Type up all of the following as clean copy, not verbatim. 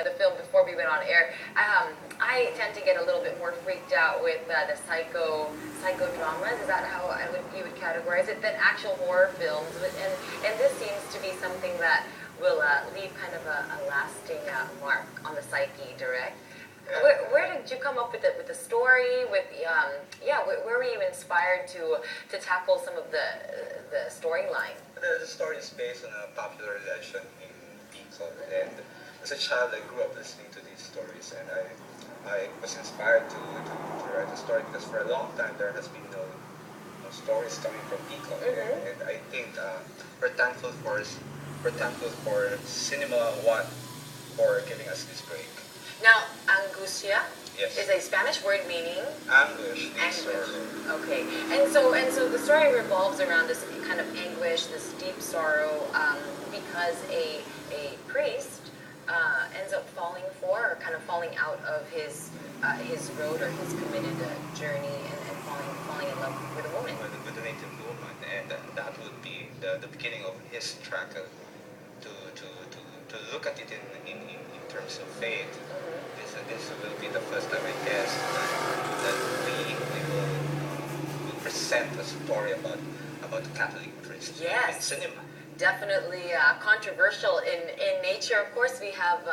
the film before we went on air. I tend to get a little bit more freaked out with the psychodramas. Is that how you would categorize it? Than actual horror films. And this seems to be something that will leave kind of a lasting mark on the psyche, direct. Where did you come up with the story? Where were you inspired to tackle some of the storyline? The story is based on a popular legend in Bicol, and as a child I grew up listening to these stories, and I was inspired to write a story because for a long time there has been no stories coming from Bicol, and I think we're thankful for Cinema One for giving us this break. Now, angustia Yes. is a Spanish word meaning Anguish. Okay, and so the story revolves around this kind of anguish, this deep sorrow, because a priest ends up falling out of his road or his committed journey and falling in love with a woman. With a native woman, and that would be the beginning of his struggle to look at it in terms of faith. This will be the first time, I guess, that we will present a story about the Catholic priest in cinema. Definitely controversial in nature. Of course, we have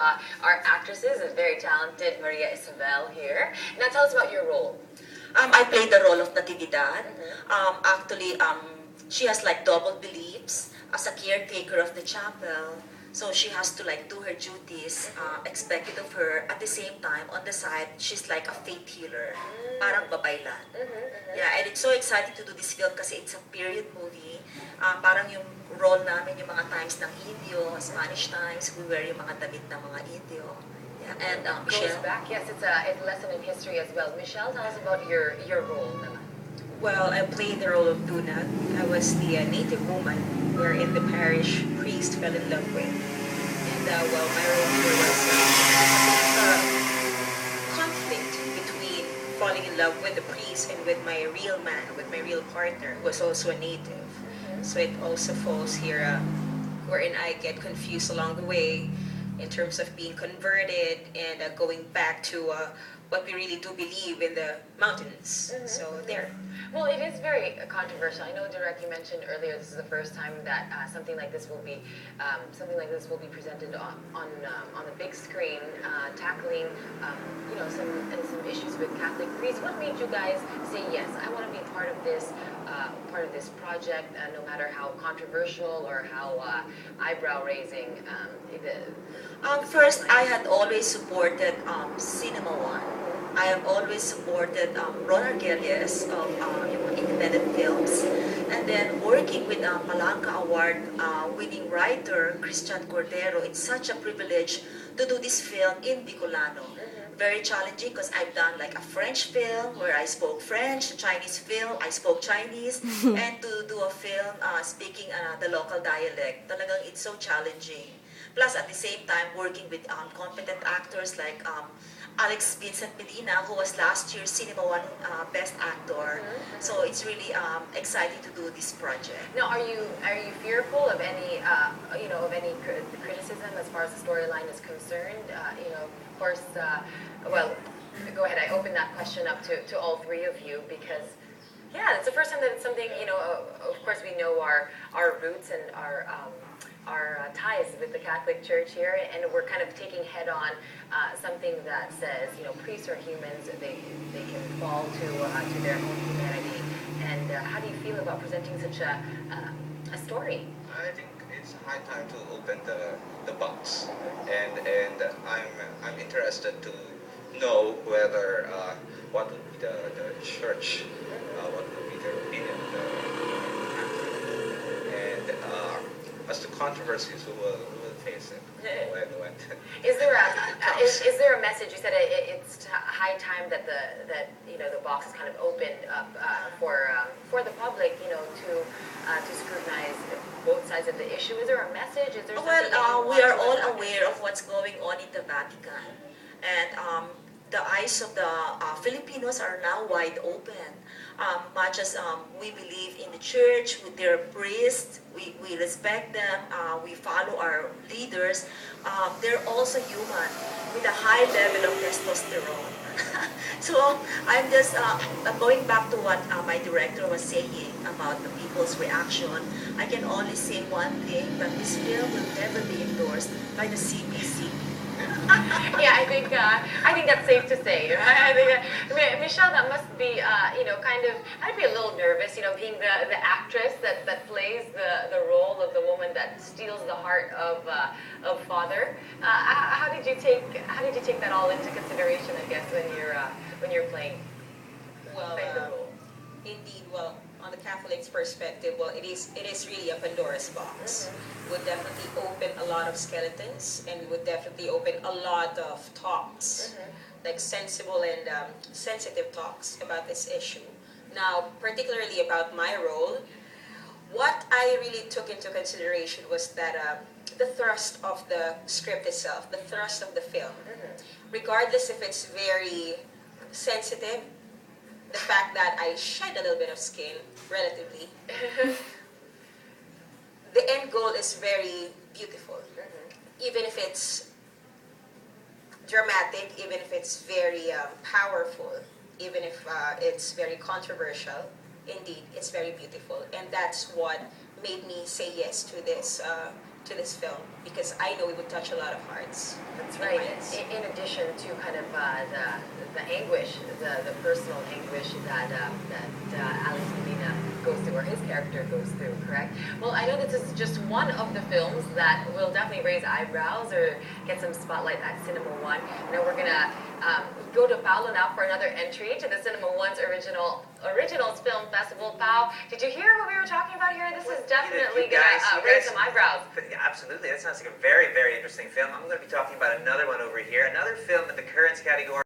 our actresses, a very talented Maria Isabel here. Now, tell us about your role. I played the role of Natividad. Actually, she has like double beliefs as a caretaker of the chapel. So she has to like do her duties expected of her. At the same time, on the side, she's like a faith healer. Parang babaylan. Yeah, and it's so exciting to do this film kasi it's a period movie. Parang yung role namin, yung mga times ng Indio, Spanish times, we wear yung mga damit ng mga Indio. Yeah, and Michelle? Goes back, yes, it's a lesson in history as well. Michelle, tell us about your role naman. Well, I played the role of Duna. I was the native woman wherein the parish priest fell in love with. And my role here was a conflict between falling in love with the priest and with my real man, with my real partner, who was also a native. So it also falls here wherein I get confused along the way in terms of being converted and going back to what we really do believe in the mountains. So there. Well, it is very controversial. I know, Direk, you mentioned earlier this is the first time that something like this will be presented on the big screen, tackling some issues with Catholic priests. What made you guys say yes? I want to be part of this project, no matter how controversial or how eyebrow raising it is. First, I had always supported Cinema One. I have always supported Ron Argelius of independent films, and then working with Palanca Award winning writer Christian Cordero. It's such a privilege to do this film in Bicolano. Very challenging because I've done like a French film where I spoke French, a Chinese film, I spoke Chinese, and to do a film speaking the local dialect. Talagang it's so challenging. Plus, at the same time, working with competent actors like Alex Vincent Medina, who was last year's Cinema One Best Actor. So it's really exciting to do this project. Now, are you fearful of any criticism as far as the storyline is concerned? Of course. Well, go ahead. I open that question up to all three of you because. Yeah, it's the first time that it's something, of course we know our roots and our ties with the Catholic Church here, and we're kind of taking head on something that says, priests are humans, they can fall to their own humanity. And how do you feel about presenting such a story? I think it's high time to open the box, and I'm interested to know whether what would be the church, what would be their opinion, and as the controversies who will face it. Is there a message? You said it's high time that the box is kind of opened up for the public, to scrutinize both sides of the issue. Is there a message? Is there we are all aware of what's going on in the Vatican, and the eyes of the Filipinos are now wide open. Much as we believe in the church, with their priests, we respect them, we follow our leaders, they're also human with a high level of testosterone. So I'm just going back to what my director was saying about the people's reaction. I can only say one thing, that this film will never be endorsed by the CBC. Yeah, I think that's safe to say. Right? I think Michelle, that must be kind of. I'd be a little nervous, being the actress that plays the role of the woman that steals the heart of father. How did you take that all into consideration? I guess when you're playing Well, the role. indeed, well, on the Catholic's perspective, well, it is really a Pandora's box. Would definitely open a lot of skeletons, and would definitely open a lot of talks, like sensible and sensitive talks about this issue. Now, particularly about my role, what I really took into consideration was that the thrust of the script itself, the thrust of the film, regardless if it's very sensitive, the fact that I shed a little bit of skin, relatively, the end goal is very beautiful. Even if it's dramatic, even if it's very powerful, even if it's very controversial, indeed, it's very beautiful. And that's what made me say yes to this film, because I know it would touch a lot of hearts. That's right. In addition to kind of the anguish, the personal anguish that Alex Medina goes through, or his character goes through, correct? Well, I know this is just one of the films that will definitely raise eyebrows or get some spotlight at Cinema One. Now we're gonna go to Paolo now for another entry to the Cinema One's Originals Film Festival. Pao, did you hear what we were talking about here? This is definitely gonna raise some eyebrows. Yeah, absolutely. That sounds like a very, very interesting film. I'm going to be talking about another one over here, another film in the currents category.